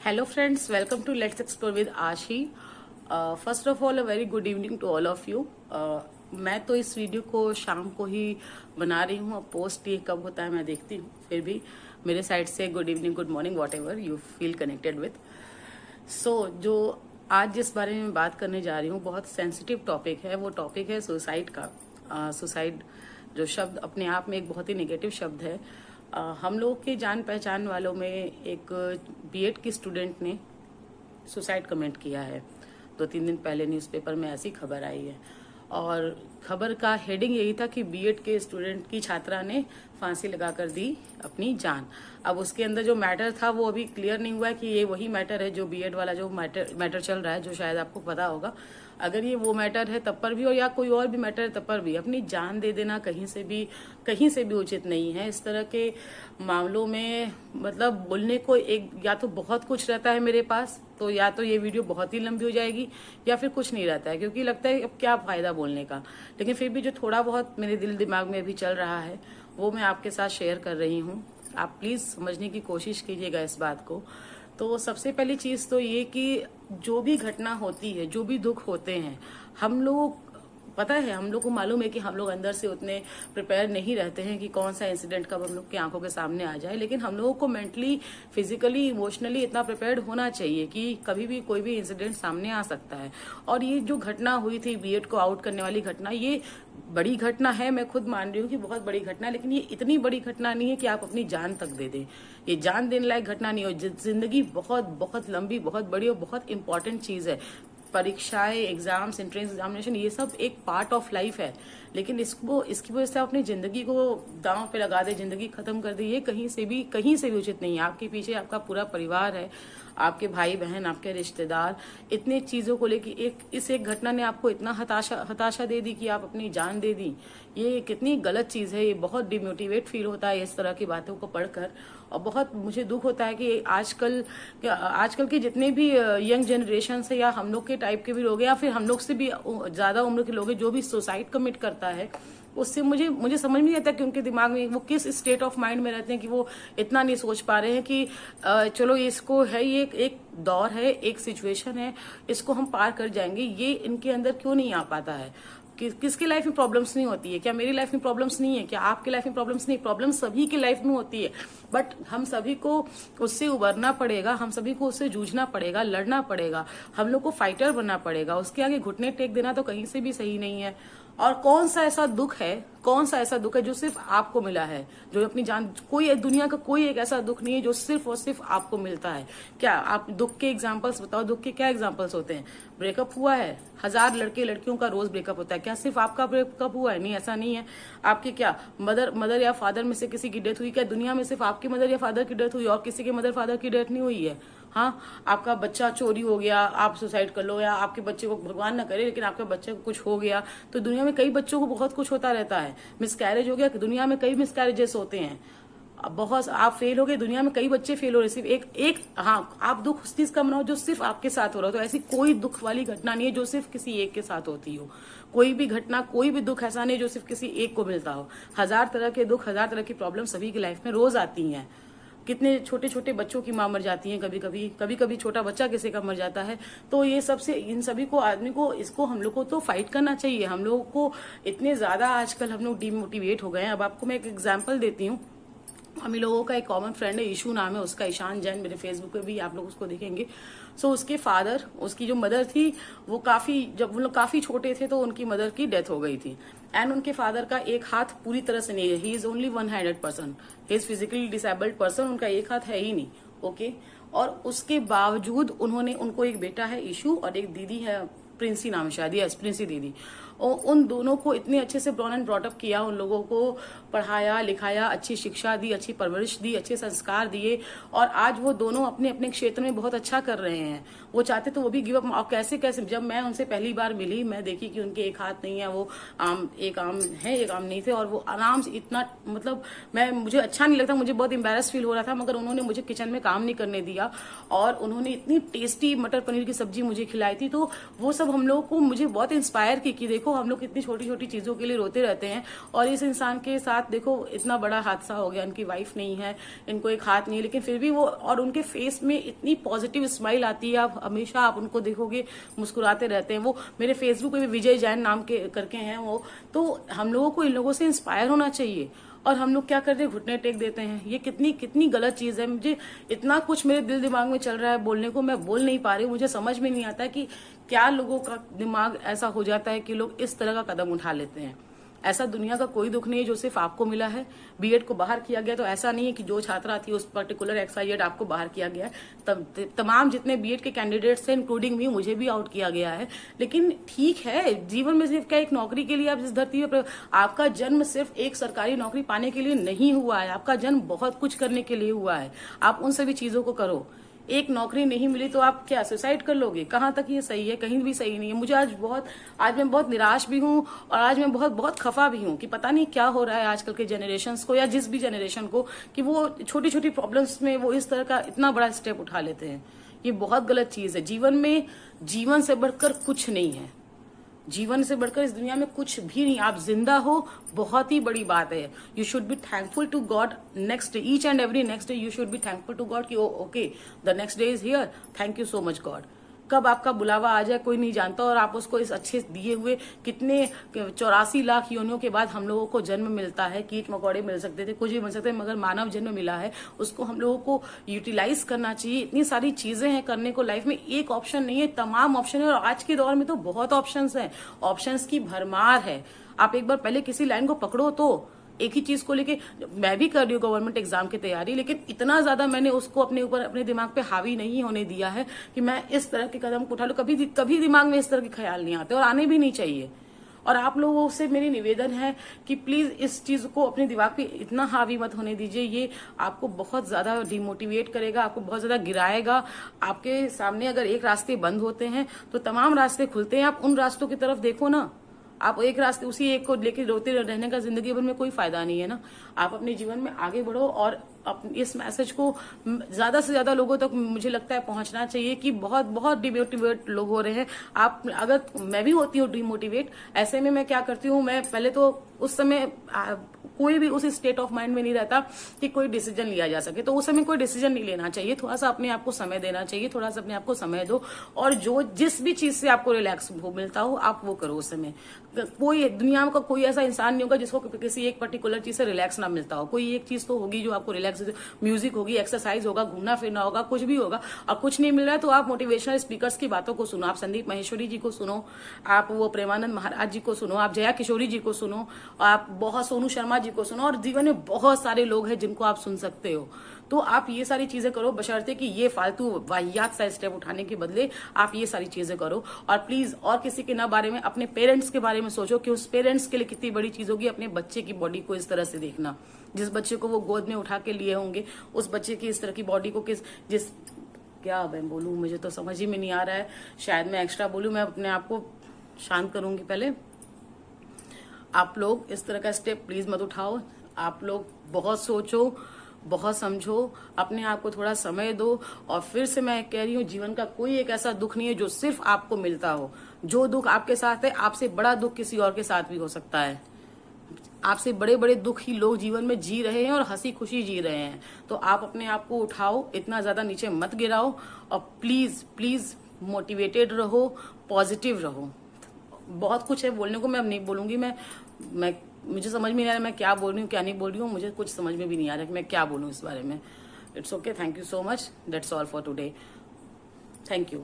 Hello friends, welcome to Let's Explore with Ashi. First of all, a very good evening to all of you. मैं तो इस video को शाम को ही बना रही हूँ. पोस्ट ये कब होता है मैं देखती हूँ. फिर भी मेरे साइड से good evening, good morning, whatever you feel connected with. So जो आज जिस बारे में बात करने जा रही हूँ बहुत सेंसिटिव टॉपिक है. वो टॉपिक है सुसाइड का. सुसाइड जो शब्द अपने आप में एक बहुत ही नेगेटिव शब्द है. हम लोग के जान पहचान वालों में एक बीएड की स्टूडेंट ने सुसाइड कमेंट किया है. 2-3 दिन पहले न्यूज़पेपर में ऐसी खबर आई है और खबर का हेडिंग यही था कि बीएड के स्टूडेंट की छात्रा ने फांसी लगाकर दी अपनी जान. अब उसके अंदर जो मैटर था वो अभी क्लियर नहीं हुआ है कि ये वही मैटर है जो बीएड वाला जो मैटर चल रहा है, जो शायद आपको पता होगा. अगर ये वो मैटर है तब पर भी, और या कोई और भी मैटर है तब पर भी अपनी जान दे देना कहीं से भी उचित नहीं है. इस तरह के मामलों में मतलब बोलने को एक या तो बहुत कुछ रहता है मेरे पास, तो या तो ये वीडियो बहुत ही लंबी हो जाएगी या फिर कुछ नहीं रहता है, क्योंकि लगता है अब क्या फायदा बोलने का. लेकिन फिर भी जो थोड़ा बहुत मेरे दिल दिमाग में अभी चल रहा है वो मैं आपके साथ शेयर कर रही हूँ. आप प्लीज समझने की कोशिश कीजिएगा इस बात को. तो सबसे पहली चीज तो ये कि जो भी घटना होती है, जो भी दुख होते हैं, हम लोग पता है, हम लोग को मालूम है कि हम लोग अंदर से उतने प्रिपेयर नहीं रहते हैं कि कौन सा इंसिडेंट कब हम लोग की आंखों के सामने आ जाए. लेकिन हम लोगों को मेंटली, फिजिकली, इमोशनली इतना प्रिपेयर्ड होना चाहिए कि कभी भी कोई भी इंसिडेंट सामने आ सकता है. और ये जो घटना हुई थी बीएड को आउट करने वाली घटना, ये बड़ी घटना है. मैं खुद मान रही हूँ कि बहुत बड़ी घटना है, लेकिन ये इतनी बड़ी घटना नहीं है कि आप अपनी जान तक दे दें. ये जान देने लायक घटना नहीं हो. जिंदगी बहुत बहुत लंबी, बहुत बड़ी और बहुत इंपॉर्टेंट चीज है. परीक्षाएं, एग्जाम्स, एंट्रेंस एग्जामिनेशन, ये सब एक पार्ट ऑफ लाइफ है. लेकिन इसकी वजह से अपनी जिंदगी को दांव पे लगा दे, जिंदगी खत्म कर दे, ये कहीं से भी उचित नहीं है. आपके पीछे आपका पूरा परिवार है, आपके भाई बहन, आपके रिश्तेदार. इतने चीजों को लेके एक घटना ने आपको इतना हताशा दे दी कि आप अपनी जान दे दी. ये कितनी गलत चीज है. ये बहुत डिमोटिवेट फील होता है इस तरह की बातों को पढ़कर. और बहुत मुझे दुख होता है कि आजकल के जितने भी यंग जनरेशन है या हम लोग के टाइप के भी लोग हैं या फिर हम लोग से भी ज्यादा उम्र के लोग हैं, जो भी सुसाइड कमिट करता है, उससे मुझे समझ नहीं आता कि उनके दिमाग में वो किस स्टेट ऑफ माइंड में रहते हैं कि वो इतना नहीं सोच पा रहे हैं कि चलो इसको है, ये एक दौर है, एक सिचुएशन है, इसको हम पार कर जाएंगे. ये इनके अंदर क्यों नहीं आ पाता है. किसकी लाइफ में प्रॉब्लम्स नहीं होती है? क्या मेरी लाइफ में प्रॉब्लम्स नहीं है? क्या आपकी लाइफ में प्रॉब्लम्स नहीं? प्रॉब्लम सभी की लाइफ में होती है, बट हम सभी को उससे उबरना पड़ेगा, हम सभी को उससे जूझना पड़ेगा, लड़ना पड़ेगा, हम लोग को फाइटर बनना पड़ेगा. उसके आगे घुटने टेक देना तो कहीं से भी सही नहीं है. और कौन सा ऐसा दुख है जो सिर्फ आपको मिला है, जो अपनी जान, दुनिया का कोई एक ऐसा दुख नहीं है जो सिर्फ और सिर्फ आपको मिलता है. क्या आप दुख के एग्जांपल्स बताओ. दुख के क्या एग्जांपल्स होते हैं? ब्रेकअप हुआ है, 1000 लड़के लड़कियों का रोज ब्रेकअप होता है. क्या सिर्फ आपका ब्रेकअप हुआ है? नहीं, ऐसा नहीं है. आपके क्या मदर या फादर में से किसी की डेथ हुई? क्या दुनिया में सिर्फ आपके मदर या फादर की डेथ हुई और किसी के मदर फादर की डेथ नहीं हुई है? हाँ, आपका बच्चा चोरी हो गया, आप सुसाइड कर लो, या आपके बच्चे को, भगवान ना करे, लेकिन आपके बच्चे को कुछ हो गया, तो दुनिया में कई बच्चों को बहुत कुछ होता रहता है. मिसकैरेज हो गया, दुनिया में कई मिसकैरेजेस होते हैं. बहुत आप फेल हो गए, दुनिया में कई बच्चे फेल हो रहे. सिर्फ एक हाँ, आप दुख उस चीज का मनाओ जो सिर्फ आपके साथ हो रहा हो. तो ऐसी कोई दुख वाली घटना नहीं है जो सिर्फ किसी एक के साथ होती हो. कोई भी घटना, कोई भी दुख ऐसा नहीं जो सिर्फ किसी एक को मिलता हो. 1000 तरह के दुख, 1000 तरह की प्रॉब्लम सभी की लाइफ में रोज आती हैं. कितने छोटे छोटे बच्चों की माँ मर जाती है, कभी छोटा बच्चा किसी का मर जाता है. तो ये सबसे, इन सभी को, आदमी को, इसको हम लोग को तो फाइट करना चाहिए. हम लोगों को इतने ज्यादा आजकल हम लोग डिमोटिवेट हो गए हैं. अब आपको मैं एक एग्जाम्पल देती हूँ. हम लोगों का एक कॉमन फ्रेंड है, ईशू नाम है उसका, ईशान जैन. मेरे फेसबुक पे भी आप लोग उसको देखेंगे. सो उसके फादर, उसकी जो मदर थी, जब वो लोग काफी छोटे थे तो उनकी मदर की डेथ हो गई थी. एंड उनके फादर का एक हाथ पूरी तरह से नहीं है. He is only 1-handed person. He is physically disabled person. उनका एक हाथ है ही नहीं. ओके. और उसके बावजूद उनको एक बेटा है ईशू और एक दीदी है, प्रिंसी नाम है शायद, यस, प्रिंसी दीदी. और उन दोनों को इतने अच्छे से ब्रॉन एंड ब्रॉटअप किया, उन लोगों को पढ़ाया लिखाया, अच्छी शिक्षा दी, अच्छी परवरिश दी, अच्छे संस्कार दिए, और आज वो दोनों अपने अपने क्षेत्र में बहुत अच्छा कर रहे हैं. वो चाहते तो वो भी गिव अप. और कैसे जब मैं उनसे पहली बार मिली, मैं देखी कि उनके एक हाथ नहीं है, वो एक आर्म है, एक आर्म नहीं थे, और वो आराम से इतना, मतलब मुझे अच्छा नहीं लगता, मुझे बहुत एम्बेरस फील हो रहा था, मगर उन्होंने मुझे किचन में काम नहीं करने दिया और उन्होंने इतनी टेस्टी मटर पनीर की सब्जी मुझे खिलाई थी. तो वो सब हम लोग को, मुझे बहुत इंस्पायर की कि देखो देखो हम लोग कितनी छोटी छोटी चीजों के लिए रोते रहते हैं, और इस इंसान के साथ देखो इतना बड़ा हादसा हो गया, इनकी वाइफ नहीं है, इनको एक हाथ नहीं है, लेकिन फिर भी वो, और उनके फेस में इतनी पॉजिटिव स्माइल आती है, आप हमेशा आप उनको देखोगे मुस्कुराते रहते हैं। वो मेरे फेसबुक पे भी विजय जैन नाम के करके हैं वो। तो हम लोगों को इन लोगों से इंस्पायर होना चाहिए, और हम लोग क्या करते हैं, घुटने टेक देते हैं। ये कितनी कितनी गलत चीज है। मुझे इतना कुछ मेरे दिल दिमाग में चल रहा है बोलने को, मैं बोल नहीं पा रही हूँ। मुझे समझ में नहीं आता कि क्या लोगों का दिमाग ऐसा हो जाता है कि लोग इस तरह का कदम उठा लेते हैं। ऐसा दुनिया का कोई दुख नहीं है जो सिर्फ आपको मिला है। बीएड को बाहर किया गया तो ऐसा नहीं है कि जो छात्रा थी उस पर्टिकुलर XYZ आपको बाहर किया गया है। तमाम जितने बीएड के कैंडिडेट्स थे, इंक्लूडिंग भी, मुझे भी आउट किया गया है। लेकिन ठीक है, जीवन में सिर्फ क्या एक नौकरी के लिए आप इस धरती पर, आपका जन्म सिर्फ एक सरकारी नौकरी पाने के लिए नहीं हुआ है, आपका जन्म बहुत कुछ करने के लिए हुआ है। आप उन सभी चीजों को करो। एक नौकरी नहीं मिली तो आप क्या सुसाइड कर लोगे? कहाँ तक ये सही है? कहीं भी सही नहीं है। मुझे आज मैं बहुत निराश भी हूँ, और आज मैं बहुत बहुत खफा भी हूँ कि पता नहीं क्या हो रहा है आजकल के जनरेशन्स को, या जिस भी जनरेशन को, कि वो छोटी छोटी प्रॉब्लम्स में वो इस तरह का इतना बड़ा स्टेप उठा लेते हैं। ये बहुत गलत चीज है। जीवन में, जीवन से बढ़कर कुछ नहीं है। जीवन से बढ़कर इस दुनिया में कुछ भी नहीं। आप जिंदा हो, बहुत ही बड़ी बात है। You should be thankful to God. Next day, each and every next day you should be thankful to God कि okay, the next day is here, thank you so much God. कब आपका बुलावा आ जाए कोई नहीं जानता, और आप उसको इस अच्छे दिए हुए कितने 84 लाख योनियों के बाद हम लोगों को जन्म मिलता है। कीट मकोड़े मिल सकते थे, कुछ भी मिल सकते थे, मगर मानव जन्म मिला है, उसको हम लोगों को यूटिलाइज करना चाहिए। इतनी सारी चीजें हैं करने को लाइफ में, एक ऑप्शन नहीं है, तमाम ऑप्शन है। और आज के दौर में तो बहुत ऑप्शंस हैं, ऑप्शंस की भरमार है। आप एक बार पहले किसी लाइन को पकड़ो तो एक ही चीज को लेके, मैं भी कर रही हूँ गवर्नमेंट एग्जाम की तैयारी, लेकिन इतना ज्यादा मैंने उसको अपने ऊपर, अपने दिमाग पे हावी नहीं होने दिया है कि मैं इस तरह के कदम उठा लूं। कभी दिमाग में इस तरह के ख्याल नहीं आते, और आने भी नहीं चाहिए। और आप लोगों से मेरी निवेदन है कि प्लीज इस चीज को अपने दिमाग पे इतना हावी मत होने दीजिए। ये आपको बहुत ज्यादा डिमोटिवेट करेगा, आपको बहुत ज्यादा गिराएगा। आपके सामने अगर एक रास्ते बंद होते हैं तो तमाम रास्ते खुलते हैं। आप उन रास्तों की तरफ देखो ना। आप एक रास्ते, उसी एक को लेकर रोते रहने का जिंदगी भर में कोई फायदा नहीं है ना। आप अपने जीवन में आगे बढ़ो, और इस मैसेज को ज्यादा से ज्यादा लोगों तक मुझे लगता है पहुंचना चाहिए कि बहुत बहुत डिमोटिवेट लोग हो रहे हैं। आप, अगर मैं भी होती हूँ डिमोटिवेट, ऐसे में मैं क्या करती हूँ, मैं पहले तो उस समय कोई भी उस स्टेट ऑफ माइंड में नहीं रहता कि कोई डिसीजन लिया जा सके, तो उस समय कोई डिसीजन नहीं लेना चाहिए। थोड़ा सा अपने आप को समय देना चाहिए, थोड़ा सा अपने आप को समय दो, और जो जिस भी चीज से आपको रिलैक्स मिलता हो आप वो करो उस समय। कोई दुनिया का कोई ऐसा इंसान नहीं होगा जिसको किसी एक पर्टिकुलर चीज से रिलैक्स ना मिलता हो। कोई एक चीज तो होगी जो आपको रिलैक्स, म्यूजिक होगी, एक्सरसाइज होगा, घूमना फिरना होगा, कुछ भी होगा। और कुछ नहीं मिल रहा है तो आप मोटिवेशनल स्पीकर्स की बातों को सुनो, आप संदीप माहेश्वरी जी को सुनो, आप वो प्रेमानंद महाराज जी को सुनो, आप जया किशोरी जी को सुनो, आप बहुत सोनू शर्मा जी को सुनो, और जीवन में बहुत सारे लोग हैं जिनको आप सुन सकते हो। तो आप ये सारी चीजें करो, बशर्ते कि ये फालतू वाहियात सा स्टेप उठाने के बदले आप ये सारी चीजें करो। और प्लीज और किसी के ना बारे में, अपने पेरेंट्स के बारे में सोचो कि उस पेरेंट्स के लिए कितनी बड़ी चीज होगी अपने बच्चे की बॉडी को इस तरह से देखना। जिस बच्चे को वो गोद में उठा के लिए होंगे, उस बच्चे की इस तरह की बॉडी को क्या मैं बोलूं, मुझे तो समझ ही में नहीं आ रहा है। शायद मैं एक्स्ट्रा बोलूं, मैं अपने आप को शांत करूंगी पहले। आप लोग इस तरह का स्टेप प्लीज मत उठाओ। आप लोग बहुत सोचो, बहुत समझो, अपने आप को थोड़ा समय दो। और फिर से मैं कह रही हूँ, जीवन का कोई एक ऐसा दुख नहीं है जो सिर्फ आपको मिलता हो। जो दुख आपके साथ है, आपसे बड़ा दुख किसी और के साथ भी हो सकता है। आपसे बड़े बड़े दुख ही लोग जीवन में जी रहे हैं और हंसी खुशी जी रहे हैं। तो आप अपने आप को उठाओ, इतना ज्यादा नीचे मत गिराओ, और प्लीज प्लीज मोटिवेटेड रहो, पॉजिटिव रहो। बहुत कुछ है बोलने को, मैं अब नहीं बोलूंगी। मैं मुझे समझ में नहीं आ रहा मैं क्या बोल रही हूँ, क्या नहीं बोल रही हूँ। मुझे कुछ समझ में भी नहीं आ रहा कि मैं क्या बोलूँ इस बारे में। It's okay, thank you so much, that's all for today, thank you.